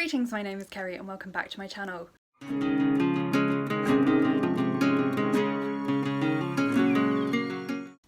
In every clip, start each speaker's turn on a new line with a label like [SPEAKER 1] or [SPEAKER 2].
[SPEAKER 1] Greetings, my name is Kerry and welcome back to my channel.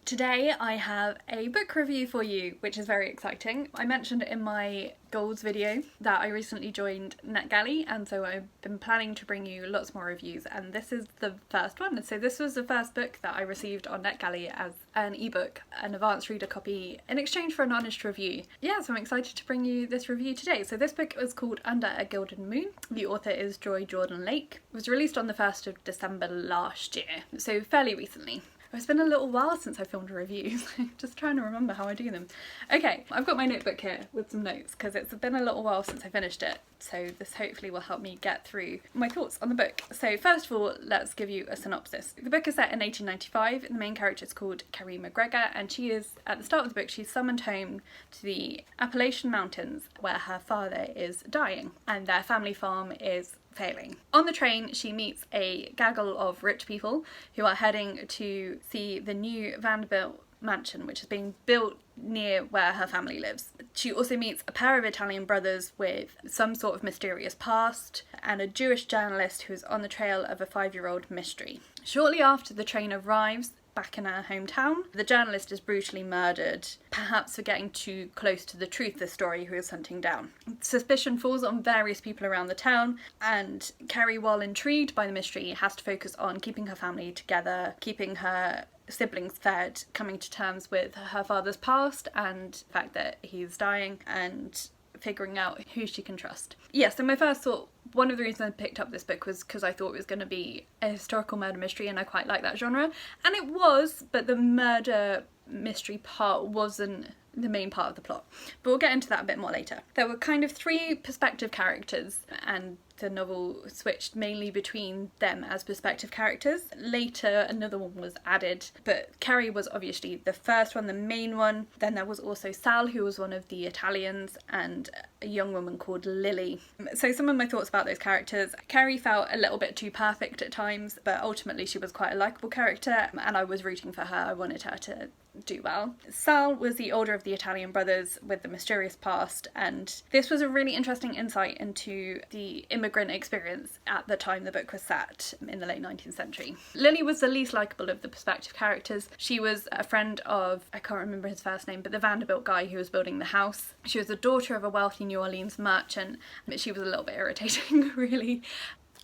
[SPEAKER 1] Today I have a book review for you, which is very exciting. I mentioned in my goals video that I recently joined NetGalley, and so I've been planning to bring you lots more reviews, and this is the first one. So this was the first book that I received on NetGalley as an ebook, an advanced reader copy, in exchange for an honest review. Yeah, so I'm excited to bring you this review today. So this book is called Under a Gilded Moon. The author is Joy Jordan Lake. It was released on the 1st of December last year, so fairly recently. It's been a little while since I filmed a review, so just trying to remember how I do them. Okay, I've got my notebook here with some notes because it's been a little while since I finished it, so this hopefully will help me get through my thoughts on the book. So first of all, let's give you a synopsis. The book is set in 1895, and the main character is called Carrie McGregor, and she is, at the start of the book, she's summoned home to the Appalachian Mountains where her father is dying, and their family farm is failing. On the train, she meets a gaggle of rich people who are heading to see the new Vanderbilt mansion, which is being built near where her family lives. She also meets a pair of Italian brothers with some sort of mysterious past, and a Jewish journalist who is on the trail of a 5-year-old mystery. Shortly after the train arrives back in her hometown, the journalist is brutally murdered, perhaps for getting too close to the truth of the story who is hunting down. Suspicion falls on various people around the town, and Carrie, while intrigued by the mystery, has to focus on keeping her family together, keeping her siblings fed, coming to terms with her father's past and the fact that he's dying, and figuring out who she can trust. Yeah, so my first thought, one of the reasons I picked up this book was because I thought it was going to be a historical murder mystery, and I quite like that genre. And it was, but the murder mystery part wasn't the main part of the plot. But we'll get into that a bit more later. There were kind of 3 perspective characters, and the novel switched mainly between them as perspective characters. Later another one was added, but Carrie was obviously the first one, the main one. Then there was also Sal, who was one of the Italians, and a young woman called Lily. So some of my thoughts about those characters. Carrie felt a little bit too perfect at times, but ultimately she was quite a likeable character, and I was rooting for her. I wanted her to do well. Sal was the older of the Italian brothers with the mysterious past, and this was a really interesting insight into the immigrant experience at the time the book was set, in the late 19th century. Lily was the least likeable of the perspective characters. She was a friend of, I can't remember his first name, but the Vanderbilt guy who was building the house. She was the daughter of a wealthy New Orleans merchant, but she was a little bit irritating, really.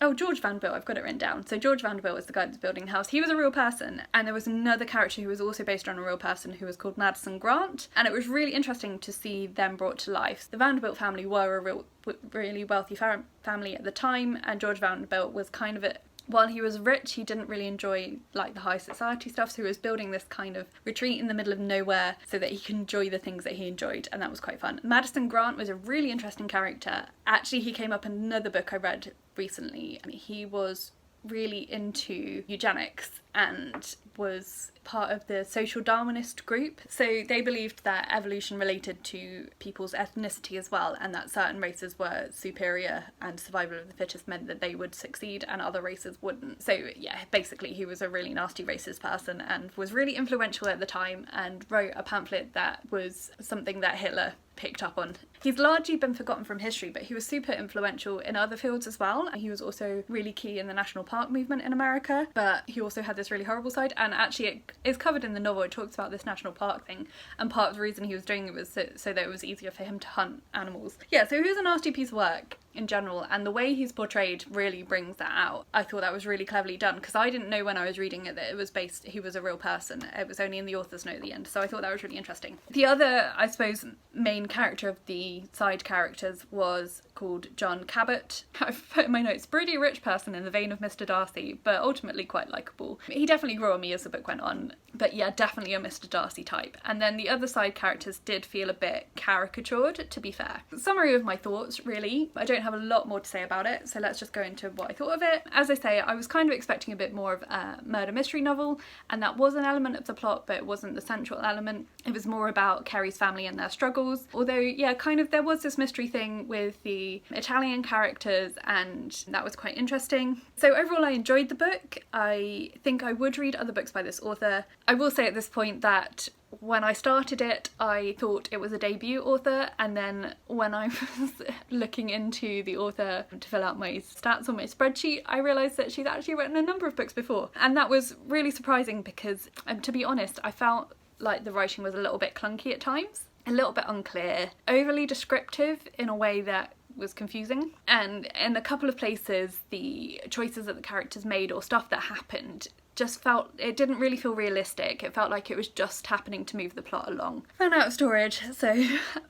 [SPEAKER 1] Oh, George Vanderbilt, I've got it written down. So George Vanderbilt was the guy that's building the house. He was a real person, and there was another character who was also based on a real person who was called Madison Grant, and it was really interesting to see them brought to life. The Vanderbilt family were a really wealthy family at the time, and George Vanderbilt was kind of while he was rich, he didn't really enjoy like the high society stuff, so he was building this kind of retreat in the middle of nowhere so that he could enjoy the things that he enjoyed, and that was quite fun. Madison Grant was a really interesting character. Actually, he came up in another book I read recently. He was really into eugenics and was part of the social Darwinist group. So they believed that evolution related to people's ethnicity as well, and that certain races were superior and survival of the fittest meant that they would succeed and other races wouldn't. So yeah, basically he was a really nasty racist person and was really influential at the time, and wrote a pamphlet that was something that Hitler picked up on. He's largely been forgotten from history, but he was super influential in other fields as well. He was also really key in the national park movement in America, but he also had this really horrible side, and actually it is covered in the novel. It talks about this national park thing, and part of the reason he was doing it was so that it was easier for him to hunt animals. Yeah, so he was a nasty piece of work in general, and the way he's portrayed really brings that out. I thought that was really cleverly done, because I didn't know when I was reading it that it was he was a real person. It was only in the author's note at the end, so I thought that was really interesting. The other, I suppose, main character of the side characters was called John Cabot. I've put in my notes, broody rich person in the vein of Mr. Darcy, but ultimately quite likeable. He definitely grew on me as the book went on, but yeah, definitely a Mr. Darcy type. And then the other side characters did feel a bit caricatured, to be fair. Summary of my thoughts, really. I don't have a lot more to say about it, so let's just go into what I thought of it. As I say, I was kind of expecting a bit more of a murder mystery novel, and that was an element of the plot, but it wasn't the central element. It was more about Carrie's family and their struggles. Although, yeah, kind of there was this mystery thing with the Italian characters, and that was quite interesting. So overall, I enjoyed the book. I think I would read other books by this author. I will say at this point that when I started it, I thought it was a debut author, and then when I was looking into the author to fill out my stats on my spreadsheet, I realised that she's actually written a number of books before. And that was really surprising because, to be honest, I felt like the writing was a little bit clunky at times, a little bit unclear, overly descriptive in a way that was confusing, and in a couple of places the choices that the characters made or stuff that happened just felt, it didn't really feel realistic. It felt like it was just happening to move the plot along. Ran out of storage, so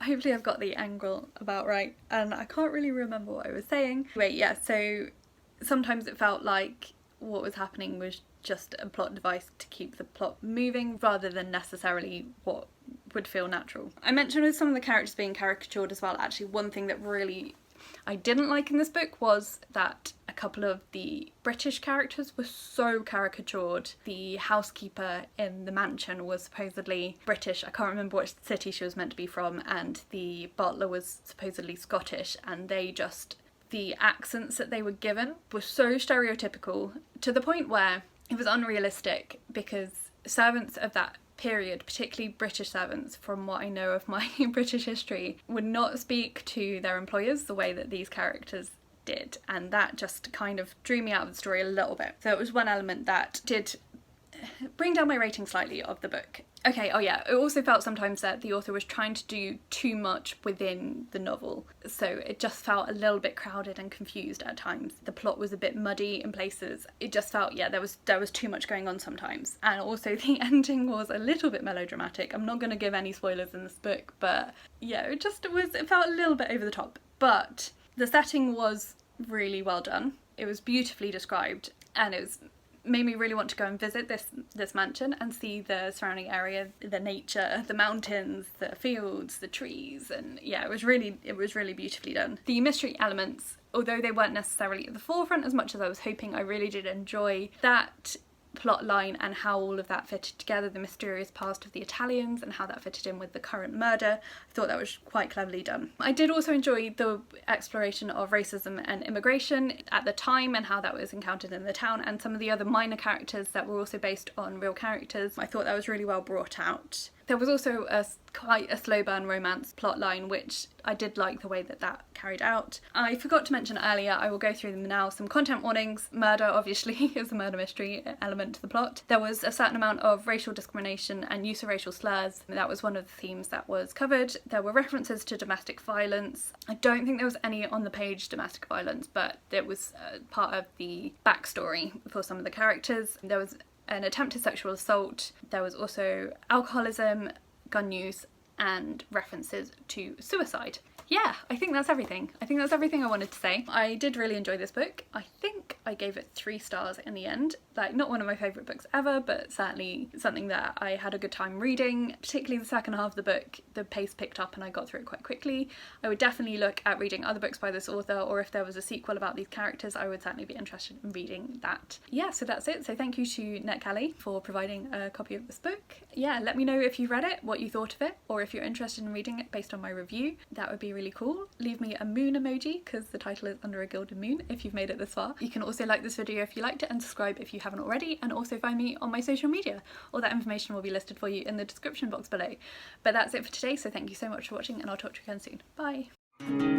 [SPEAKER 1] hopefully I've got the angle about right, and I can't really remember what I was saying. Wait, yeah, so sometimes it felt like what was happening was just a plot device to keep the plot moving rather than necessarily what would feel natural. I mentioned with some of the characters being caricatured as well, actually one thing that really I didn't like in this book was that a couple of the British characters were so caricatured. The housekeeper in the mansion was supposedly British, I can't remember which city she was meant to be from, and the butler was supposedly Scottish, and the accents that they were given were so stereotypical to the point where it was unrealistic, because servants of that period, particularly British servants, from what I know of my British history, would not speak to their employers the way that these characters did, and that just kind of drew me out of the story a little bit. So it was one element that did bring down my rating slightly of the book. Okay, oh yeah, it also felt sometimes that the author was trying to do too much within the novel, so it just felt a little bit crowded and confused at times. The plot was a bit muddy in places. It just felt, yeah, there was too much going on sometimes. And also the ending was a little bit melodramatic. I'm not going to give any spoilers in this book, but yeah, it felt a little bit over the top. But the setting was really well done. It was beautifully described, and it made me really want to go and visit this mansion and see the surrounding area, the nature, the mountains, the fields, the trees, and yeah, it was really beautifully done. The mystery elements, although they weren't necessarily at the forefront as much as I was hoping, I really did enjoy that plot line and how all of that fitted together, the mysterious past of the Italians and how that fitted in with the current murder. I thought that was quite cleverly done. I did also enjoy the exploration of racism and immigration at the time and how that was encountered in the town, and some of the other minor characters that were also based on real characters. I thought that was really well brought out. There was also quite a slow burn romance plotline, which I did like the way that carried out. I forgot to mention earlier, I will go through them now, some content warnings. Murder, obviously, is a murder mystery element to the plot. There was a certain amount of racial discrimination and use of racial slurs. That was one of the themes that was covered. There were references to domestic violence. I don't think there was any on the page domestic violence, but it was part of the backstory for some of the characters. There was an attempted sexual assault. There was also alcoholism, gun use, and references to suicide. Yeah, I think that's everything. I think that's everything I wanted to say. I did really enjoy this book. I think I gave it 3 stars in the end. Like, not one of my favourite books ever, but certainly something that I had a good time reading. Particularly the second half of the book, the pace picked up and I got through it quite quickly. I would definitely look at reading other books by this author, or if there was a sequel about these characters, I would certainly be interested in reading that. Yeah, so that's it. So thank you to NetGalley for providing a copy of this book. Yeah, let me know if you read it, what you thought of it, or if you're interested in reading it based on my review. That would be really cool. Leave me a moon emoji, because the title is under a gilded moon if you've made it this far. You can also like this video if you liked it and subscribe if you haven't already, and also find me on my social media. All that information will be listed for you in the description box below. But that's it for today, so thank you so much for watching and I'll talk to you again soon. Bye!